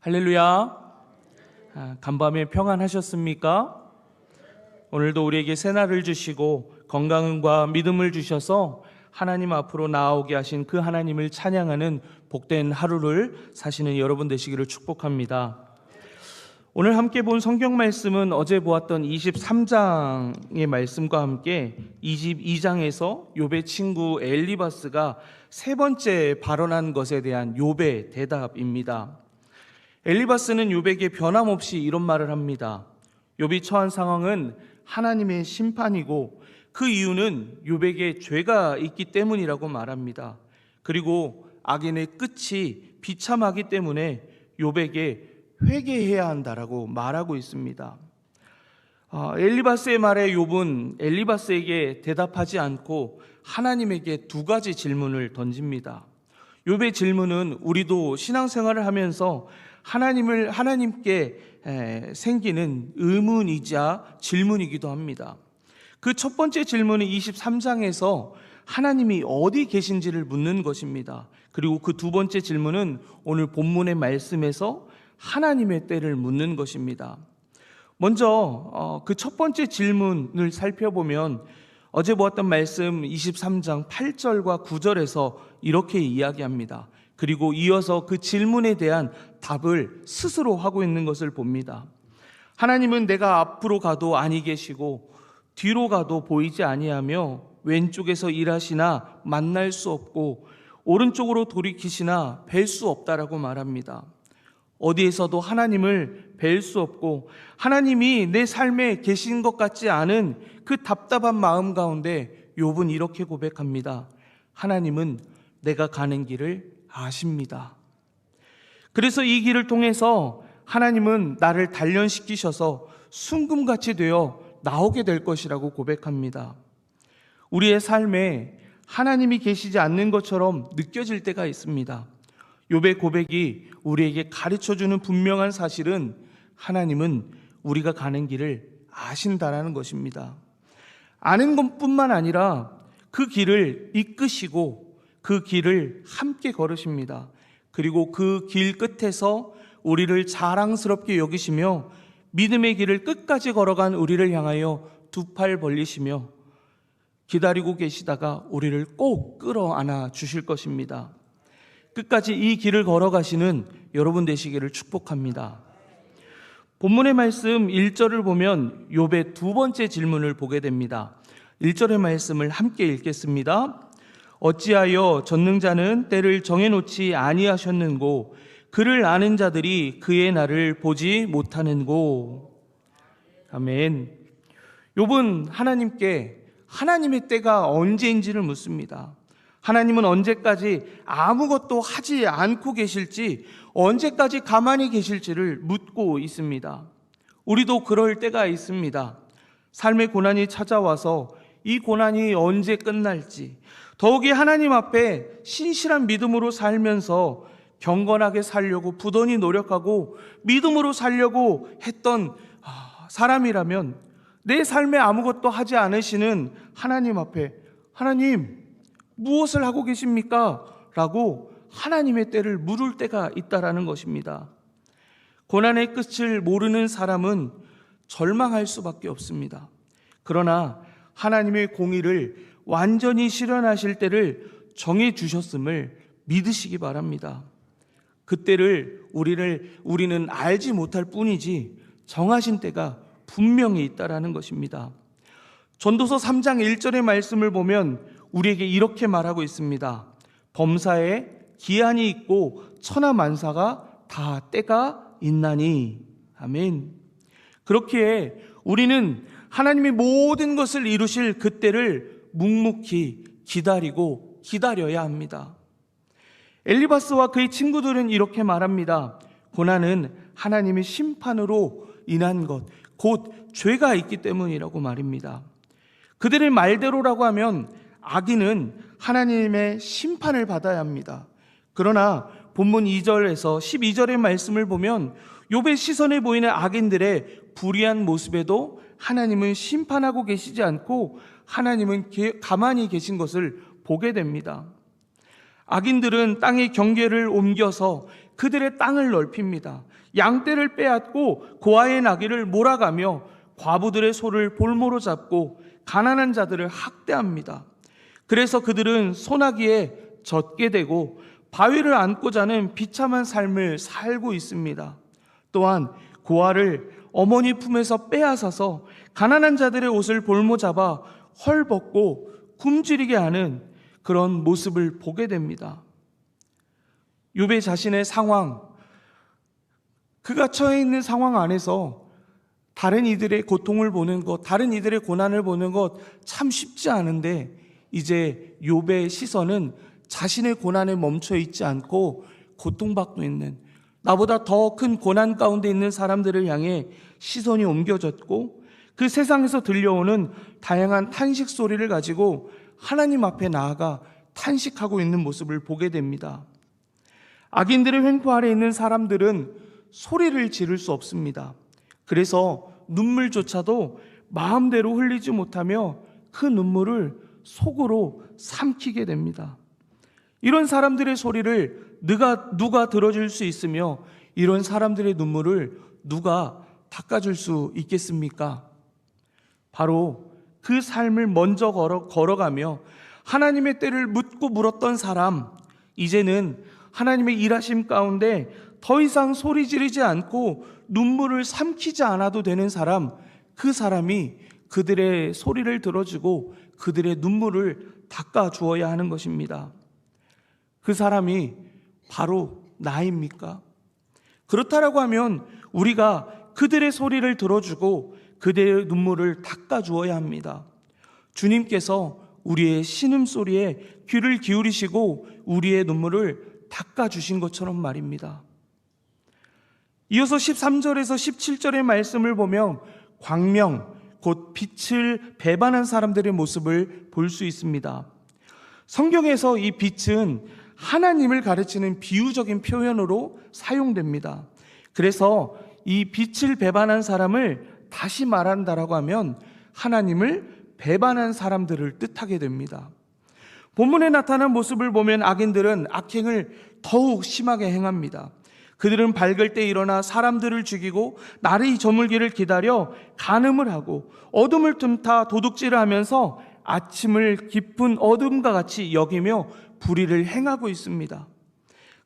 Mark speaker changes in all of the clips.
Speaker 1: 할렐루야. 간밤에 평안하셨습니까? 오늘도 우리에게 새날을 주시고 건강과 믿음을 주셔서 하나님 앞으로 나아오게 하신 그 하나님을 찬양하는 복된 하루를 사시는 여러분 되시기를 축복합니다. 오늘 함께 본 성경 말씀은 어제 보았던 23장의 말씀과 함께 22장에서 욥의 친구 엘리바스가 세 번째 발언한 것에 대한 욥의 대답입니다. 엘리바스는 욥에게 변함없이 이런 말을 합니다. 욥이 처한 상황은 하나님의 심판이고 그 이유는 욥에게 죄가 있기 때문이라고 말합니다. 그리고 악인의 끝이 비참하기 때문에 욥에게 회개해야 한다라고 말하고 있습니다. 엘리바스의 말에 욥은 엘리바스에게 대답하지 않고 하나님에게 두 가지 질문을 던집니다. 욥의 질문은 우리도 신앙생활을 하면서 하나님께 생기는 의문이자 질문이기도 합니다. 그 첫 번째 질문은 23장에서 하나님이 어디 계신지를 묻는 것입니다. 그리고 그 두 번째 질문은 오늘 본문의 말씀에서 하나님의 때를 묻는 것입니다. 먼저 그 첫 번째 질문을 살펴보면 어제 보았던 말씀 23장 8절과 9절에서 이렇게 이야기합니다. 그리고 이어서 그 질문에 대한 답을 스스로 하고 있는 것을 봅니다. 하나님은 내가 앞으로 가도 아니 계시고 뒤로 가도 보이지 아니하며 왼쪽에서 일하시나 만날 수 없고 오른쪽으로 돌이키시나 뵐 수 없다라고 말합니다. 어디에서도 하나님을 뵐 수 없고 하나님이 내 삶에 계신 것 같지 않은 그 답답한 마음 가운데 욥은 이렇게 고백합니다. 하나님은 내가 가는 길을 아십니다. 그래서 이 길을 통해서 하나님은 나를 단련시키셔서 순금같이 되어 나오게 될 것이라고 고백합니다. 우리의 삶에 하나님이 계시지 않는 것처럼 느껴질 때가 있습니다. 욥의 고백이 우리에게 가르쳐주는 분명한 사실은 하나님은 우리가 가는 길을 아신다라는 것입니다. 아는 것뿐만 아니라 그 길을 이끄시고 그 길을 함께 걸으십니다. 그리고 그 길 끝에서 우리를 자랑스럽게 여기시며 믿음의 길을 끝까지 걸어간 우리를 향하여 두 팔 벌리시며 기다리고 계시다가 우리를 꼭 끌어안아 주실 것입니다. 끝까지 이 길을 걸어가시는 여러분 되시기를 축복합니다. 본문의 말씀 1절을 보면 욥의 두 번째 질문을 보게 됩니다. 1절의 말씀을 함께 읽겠습니다. 어찌하여 전능자는 때를 정해놓지 아니하셨는고 그를 아는 자들이 그의 날을 보지 못하는고. 아멘. 욥은 하나님께 하나님의 때가 언제인지를 묻습니다. 하나님은 언제까지 아무것도 하지 않고 계실지, 언제까지 가만히 계실지를 묻고 있습니다. 우리도 그럴 때가 있습니다. 삶의 고난이 찾아와서 이 고난이 언제 끝날지, 더욱이 하나님 앞에 신실한 믿음으로 살면서 경건하게 살려고 부단히 노력하고 믿음으로 살려고 했던 사람이라면 내 삶에 아무것도 하지 않으시는 하나님 앞에 하나님 무엇을 하고 계십니까? 라고 하나님의 때를 물을 때가 있다라는 것입니다. 고난의 끝을 모르는 사람은 절망할 수밖에 없습니다. 그러나 하나님의 공의를 완전히 실현하실 때를 정해 주셨음을 믿으시기 바랍니다. 그때를 우리는 알지 못할 뿐이지 정하신 때가 분명히 있다라는 것입니다. 전도서 3장 1절의 말씀을 보면 우리에게 이렇게 말하고 있습니다. 범사에 기한이 있고 천하만사가 다 때가 있나니. 아멘. 그렇기에 우리는 하나님이 모든 것을 이루실 그때를 묵묵히 기다려야 합니다. 엘리바스와 그의 친구들은 이렇게 말합니다. 고난은 하나님의 심판으로 인한 것, 곧 죄가 있기 때문이라고 말입니다. 그들의 말대로라고 하면 악인은 하나님의 심판을 받아야 합니다. 그러나 본문 2절에서 12절의 말씀을 보면 욥의 시선에 보이는 악인들의 불의한 모습에도 하나님은 심판하고 계시지 않고 하나님은 가만히 계신 것을 보게 됩니다. 악인들은 땅의 경계를 옮겨서 그들의 땅을 넓힙니다. 양떼를 빼앗고 고아의 나귀를 몰아가며 과부들의 소를 볼모로 잡고 가난한 자들을 학대합니다. 그래서 그들은 소나기에 젖게 되고 바위를 안고 자는 비참한 삶을 살고 있습니다. 또한 고아를 어머니 품에서 빼앗아서 가난한 자들의 옷을 볼모 잡아 헐벗고 굶주리게 하는 그런 모습을 보게 됩니다. 욥의 자신의 상황, 그가 처해 있는 상황 안에서 다른 이들의 고통을 보는 것, 다른 이들의 고난을 보는 것 참 쉽지 않은데, 이제 욥의 시선은 자신의 고난에 멈춰 있지 않고 고통받고 있는, 나보다 더 큰 고난 가운데 있는 사람들을 향해 시선이 옮겨졌고, 그 세상에서 들려오는 다양한 탄식 소리를 가지고 하나님 앞에 나아가 탄식하고 있는 모습을 보게 됩니다. 악인들의 횡포 아래 있는 사람들은 소리를 지를 수 없습니다. 그래서 눈물조차도 마음대로 흘리지 못하며 그 눈물을 속으로 삼키게 됩니다. 이런 사람들의 소리를 누가 들어줄 수 있으며 이런 사람들의 눈물을 누가 닦아줄 수 있겠습니까? 바로 그 삶을 먼저 걸어가며 하나님의 때를 묻고 물었던 사람, 이제는 하나님의 일하심 가운데 더 이상 소리 지르지 않고 눈물을 삼키지 않아도 되는 사람, 그 사람이 그들의 소리를 들어주고 그들의 눈물을 닦아주어야 하는 것입니다. 그 사람이 바로 나입니까? 그렇다라고 하면 우리가 그들의 소리를 들어주고 그들의 눈물을 닦아주어야 합니다. 주님께서 우리의 신음소리에 귀를 기울이시고 우리의 눈물을 닦아주신 것처럼 말입니다. 이어서 13절에서 17절의 말씀을 보면 광명, 곧 빛을 배반한 사람들의 모습을 볼 수 있습니다. 성경에서 이 빛은 하나님을 가르치는 비유적인 표현으로 사용됩니다. 그래서 이 빛을 배반한 사람을 다시 말한다라고 하면 하나님을 배반한 사람들을 뜻하게 됩니다. 본문에 나타난 모습을 보면 악인들은 악행을 더욱 심하게 행합니다. 그들은 밝을 때 일어나 사람들을 죽이고 날이 저물기를 기다려 간음을 하고 어둠을 틈타 도둑질을 하면서 아침을 깊은 어둠과 같이 여기며 불의를 행하고 있습니다.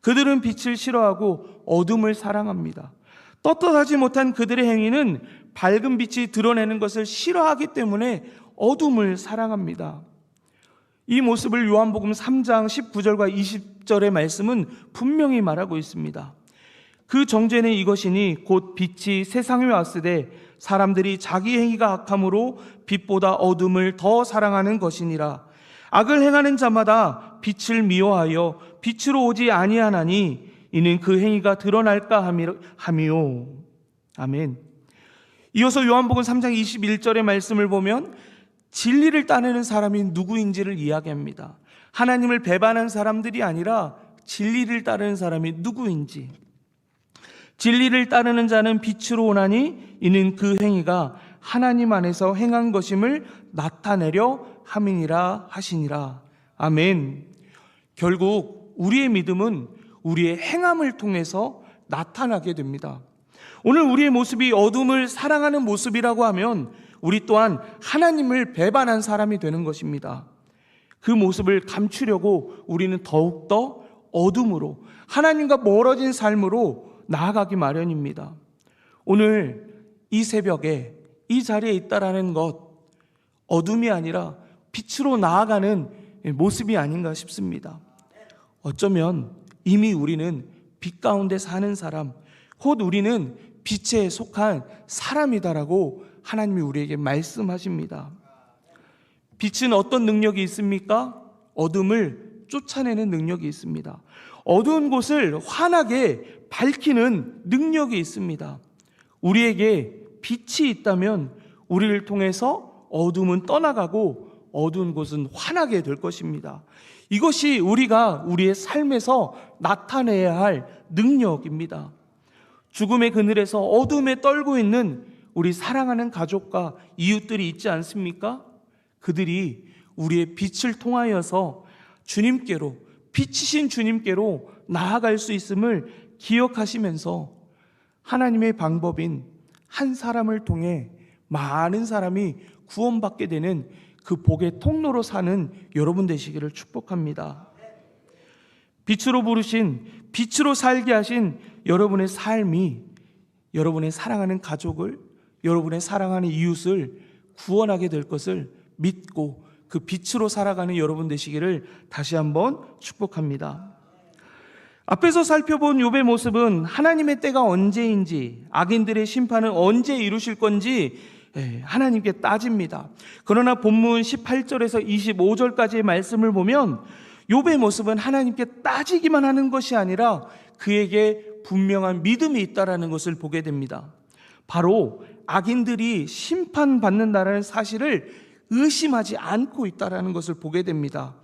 Speaker 1: 그들은 빛을 싫어하고 어둠을 사랑합니다. 떳떳하지 못한 그들의 행위는 밝은 빛이 드러내는 것을 싫어하기 때문에 어둠을 사랑합니다. 이 모습을 요한복음 3장 19절과 20절의 말씀은 분명히 말하고 있습니다. 그 정죄는 이것이니 곧 빛이 세상에 왔으되 사람들이 자기 행위가 악함으로 빛보다 어둠을 더 사랑하는 것이니라. 악을 행하는 자마다 빛을 미워하여 빛으로 오지 아니하나니 이는 그 행위가 드러날까 함이요. 아멘. 이어서 요한복음 3장 21절의 말씀을 보면 진리를 따르는 사람이 누구인지를 이야기합니다. 하나님을 배반한 사람들이 아니라 진리를 따르는 사람이 누구인지. 진리를 따르는 자는 빛으로 오나니 이는 그 행위가 하나님 안에서 행한 것임을 나타내려 함이니라 하시니라. 아멘. 결국 우리의 믿음은 우리의 행함을 통해서 나타나게 됩니다. 오늘 우리의 모습이 어둠을 사랑하는 모습이라고 하면 우리 또한 하나님을 배반한 사람이 되는 것입니다. 그 모습을 감추려고 우리는 더욱더 어둠으로, 하나님과 멀어진 삶으로 나아가기 마련입니다. 오늘 이 새벽에 이 자리에 있다라는 것, 어둠이 아니라 빛으로 나아가는 모습이 아닌가 싶습니다. 어쩌면 이미 우리는 빛 가운데 사는 사람, 곧 우리는 빛에 속한 사람이다라고 하나님이 우리에게 말씀하십니다. 빛은 어떤 능력이 있습니까? 어둠을 쫓아내는 능력이 있습니다. 어두운 곳을 환하게 밝히는 능력이 있습니다. 우리에게 빛이 있다면 우리를 통해서 어둠은 떠나가고 어두운 곳은 환하게 될 것입니다. 이것이 우리가 우리의 삶에서 나타내야 할 능력입니다. 죽음의 그늘에서 어둠에 떨고 있는 우리 사랑하는 가족과 이웃들이 있지 않습니까? 그들이 우리의 빛을 통하여서 주님께로, 빛이신 주님께로 나아갈 수 있음을 기억하시면서 하나님의 방법인 한 사람을 통해 많은 사람이 구원받게 되는 그 복의 통로로 사는 여러분 되시기를 축복합니다. 빛으로 부르신, 빛으로 살게 하신 여러분의 삶이 여러분의 사랑하는 가족을, 여러분의 사랑하는 이웃을 구원하게 될 것을 믿고 그 빛으로 살아가는 여러분 되시기를 다시 한번 축복합니다. 앞에서 살펴본 욥의 모습은 하나님의 때가 언제인지, 악인들의 심판은 언제 이루실 건지 하나님께 따집니다. 그러나 본문 18절에서 25절까지의 말씀을 보면 욥의 모습은 하나님께 따지기만 하는 것이 아니라 그에게 분명한 믿음이 있다라는 것을 보게 됩니다. 바로 악인들이 심판받는다라는 사실을 의심하지 않고 있다라는 것을 보게 됩니다.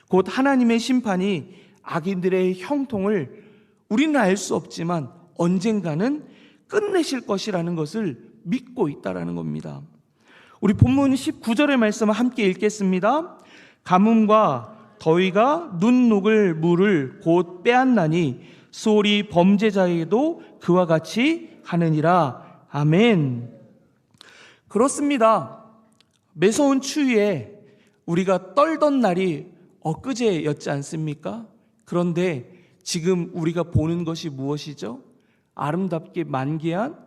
Speaker 1: 곧 하나님의 심판이 악인들의 형통을 우리는 알 수 없지만 언젠가는 끝내실 것이라는 것을 믿고 있다라는 겁니다. 우리 본문 19절의 말씀을 함께 읽겠습니다. 가뭄과 더위가 눈 녹을 물을 곧 빼앗나니 수월이 범죄자에게도 그와 같이 하느니라. 아멘. 그렇습니다. 매서운 추위에 우리가 떨던 날이 엊그제였지 않습니까? 그런데 지금 우리가 보는 것이 무엇이죠? 아름답게 만개한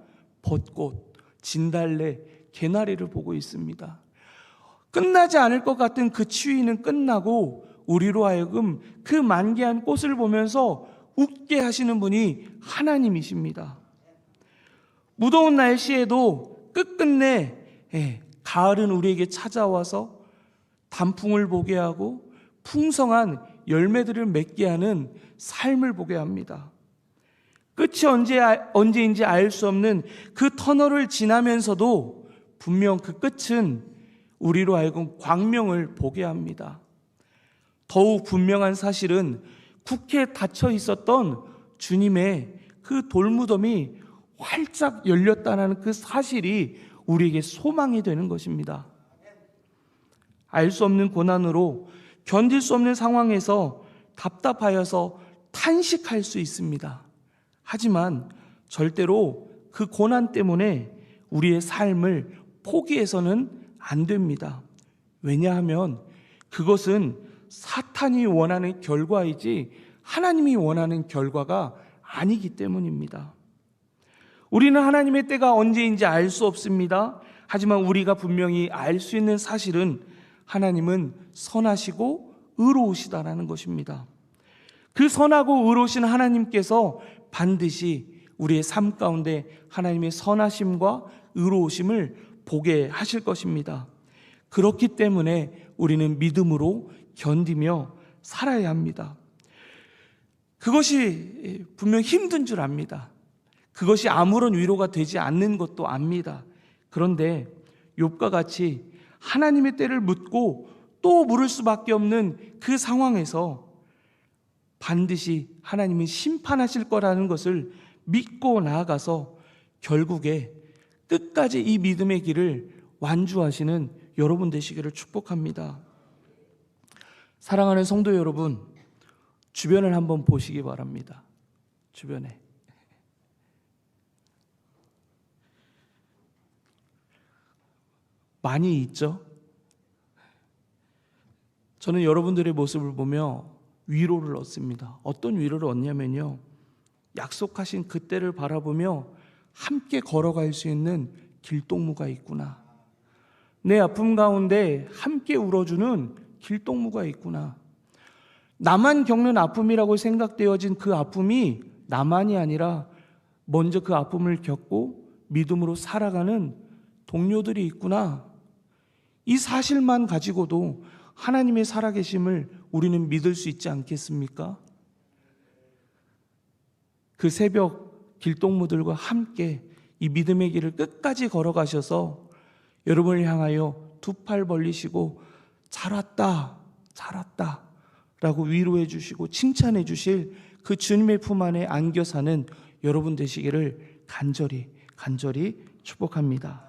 Speaker 1: 벚꽃, 진달래, 개나리를 보고 있습니다. 끝나지 않을 것 같은 그 추위는 끝나고 우리로 하여금 그 만개한 꽃을 보면서 웃게 하시는 분이 하나님이십니다. 무더운 날씨에도 끝끝내 가을은 우리에게 찾아와서 단풍을 보게 하고 풍성한 열매들을 맺게 하는 삶을 보게 합니다. 끝이 언제인지 알 수 없는 그 터널을 지나면서도 분명 그 끝은 우리로 하여금 광명을 보게 합니다. 더욱 분명한 사실은 굳게 닫혀 있었던 주님의 그 돌무덤이 활짝 열렸다는 그 사실이 우리에게 소망이 되는 것입니다. 알 수 없는 고난으로 견딜 수 없는 상황에서 답답하여서 탄식할 수 있습니다. 하지만 절대로 그 고난 때문에 우리의 삶을 포기해서는 안 됩니다. 왜냐하면 그것은 사탄이 원하는 결과이지 하나님이 원하는 결과가 아니기 때문입니다. 우리는 하나님의 때가 언제인지 알 수 없습니다. 하지만 우리가 분명히 알 수 있는 사실은 하나님은 선하시고 의로우시다라는 것입니다. 그 선하고 의로우신 하나님께서 반드시 우리의 삶 가운데 하나님의 선하심과 의로우심을 보게 하실 것입니다. 그렇기 때문에 우리는 믿음으로 견디며 살아야 합니다. 그것이 분명 힘든 줄 압니다. 그것이 아무런 위로가 되지 않는 것도 압니다. 그런데 욥과 같이 하나님의 때를 묻고 또 물을 수밖에 없는 그 상황에서 반드시 하나님은 심판하실 거라는 것을 믿고 나아가서 결국에 끝까지 이 믿음의 길을 완주하시는 여러분 되시기를 축복합니다. 사랑하는 성도 여러분, 주변을 한번 보시기 바랍니다. 주변에 많이 있죠? 저는 여러분들의 모습을 보며 위로를 얻습니다. 어떤 위로를 얻냐면요, 약속하신 그때를 바라보며 함께 걸어갈 수 있는 길동무가 있구나. 내 아픔 가운데 함께 울어주는 길동무가 있구나. 나만 겪는 아픔이라고 생각되어진 그 아픔이 나만이 아니라 먼저 그 아픔을 겪고 믿음으로 살아가는 동료들이 있구나. 이 사실만 가지고도 하나님의 살아계심을 우리는 믿을 수 있지 않겠습니까? 그 새벽 길동무들과 함께 이 믿음의 길을 끝까지 걸어가셔서 여러분을 향하여 두 팔 벌리시고 잘 왔다, 잘 왔다 라고 위로해 주시고 칭찬해 주실 그 주님의 품 안에 안겨 사는 여러분 되시기를 간절히 축복합니다.